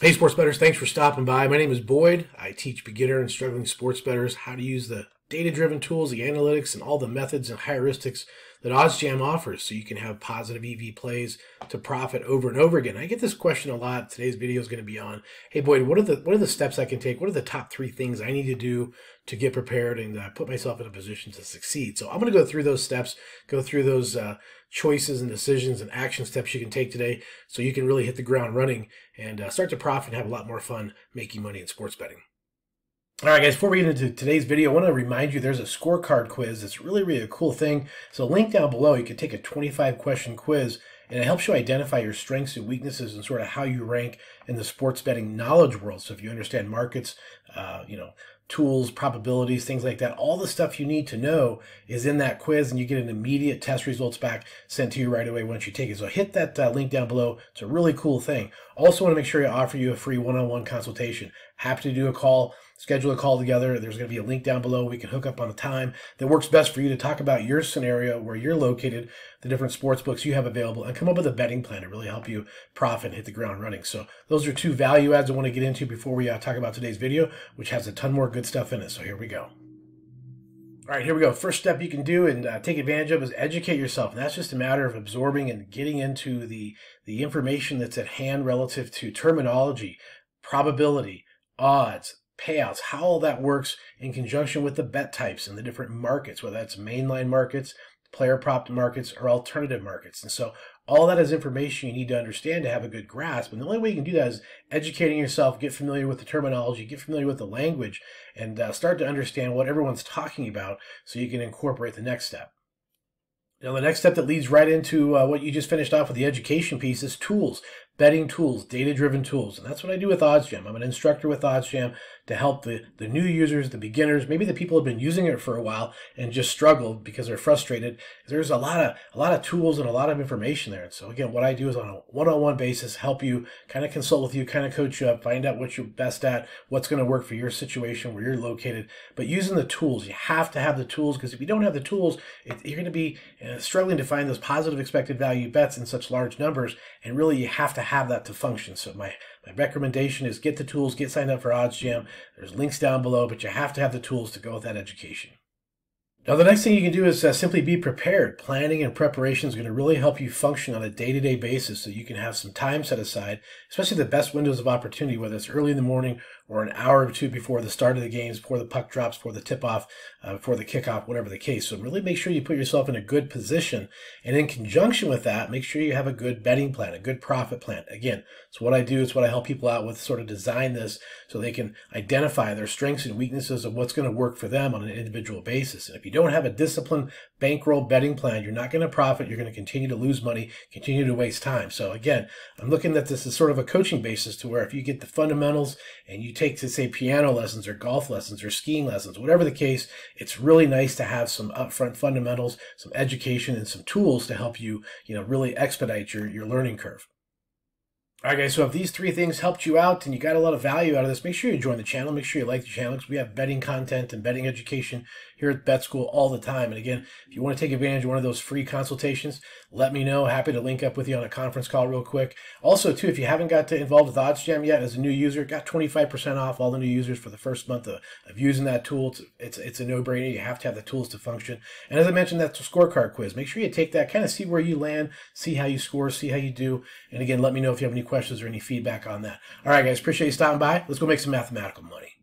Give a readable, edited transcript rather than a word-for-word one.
Hey, sports bettors, thanks for stopping by. My name is Boyd. I teach beginner and struggling sports bettors how to use the data-driven tools, the analytics, and all the methods and heuristics that OddsJam offers so you can have positive EV plays to profit over and over again. I get this question a lot. Today's video is going to be on, hey, Boyd, what are the steps I can take? What are the top 3 things I need to do to get prepared and put myself in a position to succeed? So I'm going to go through those steps, go through those choices and decisions and action steps you can take today so you can really hit the ground running and start to profit and have a lot more fun making money in sports betting. All right, guys, before we get into today's video, I want to remind you there's a scorecard quiz. It's really a cool thing. So link down below, you can take a 25-question quiz, and it helps you identify your strengths and weaknesses and sort of how you rank in the sports betting knowledge world. So if you understand markets, tools, probabilities, things like that, all the stuff you need to know is in that quiz, and you get an immediate test results back sent to you right away once you take it. So hit that link down below. It's a really cool thing. Also want to make sure I offer you a free one-on-one consultation. Happy to do a call, schedule a call together. There's going to be a link down below. We can hook up on a time that works best for you to talk about your scenario, where you're located, the different sports books you have available, and come up with a betting plan to really help you profit and hit the ground running. So those are 2 value adds I want to get into before we talk about today's video, which has a ton more good stuff in it. So here we go. All right, here we go. First step you can do and take advantage of is educate yourself. And that's just a matter of absorbing and getting into the information that's at hand relative to terminology, probability, odds, payouts, how all that works in conjunction with the bet types and the different markets, whether that's mainline markets, player prop markets, or alternative markets. And so all that is information you need to understand to have a good grasp. And the only way you can do that is educating yourself, get familiar with the terminology, get familiar with the language, and start to understand what everyone's talking about so you can incorporate the next step. Now, the next step that leads right into what you just finished off with the education piece is tools, betting tools, data-driven tools. And that's what I do with OddsJam. I'm an instructor with OddsJam to help the new users, the beginners, maybe the people who have been using it for a while and just struggled because they're frustrated. There's a lot of tools and a lot of information there. And so again, what I do is on a one-on-one basis, help you, kind of consult with you, kind of coach you up, find out what you're best at, what's going to work for your situation, where you're located. But using the tools, you have to have the tools, because if you don't have the tools, you're going to be struggling to find those positive expected value bets in such large numbers. And really, you have to have that to function. So my recommendation is get the tools, get signed up for OddsJam. There's links down below, but you have to have the tools to go with that education. Now, the next thing you can do is simply be prepared. Planning and preparation is going to really help you function on a day-to-day basis so you can have some time set aside, especially the best windows of opportunity, whether it's early in the morning or an hour or 2 before the start of the games, before the puck drops, before the tip-off, before the kickoff, whatever the case. So really make sure you put yourself in a good position. And in conjunction with that, make sure you have a good betting plan, a good profit plan. Again, so what I do is what I help people out with, sort of design this so they can identify their strengths and weaknesses of what's going to work for them on an individual basis. And if you don't have a disciplined bankroll betting plan, you're not going to profit. You're going to continue to lose money, continue to waste time. So again, I'm looking at this as sort of a coaching basis, to where if you get the fundamentals and you take, to say, piano lessons or golf lessons or skiing lessons, whatever the case, it's really nice to have some upfront fundamentals, some education, and some tools to help you, really expedite your learning curve. All right, guys, so if these 3 things helped you out and you got a lot of value out of this, make sure you join the channel. Make sure you like the channel, because we have betting content and betting education here at Bet School all the time. And again, if you want to take advantage of one of those free consultations, let me know. Happy to link up with you on a conference call real quick. Also, too, if you haven't got involved with OddsJam yet as a new user, got 25% off all the new users for the first month of using that tool. It's a no-brainer. You have to have the tools to function. And as I mentioned, that's a scorecard quiz. Make sure you take that, kind of see where you land, see how you score, see how you do. And again, let me know if you have any questions or any feedback on that. All right, guys, appreciate you stopping by. Let's go make some mathematical money.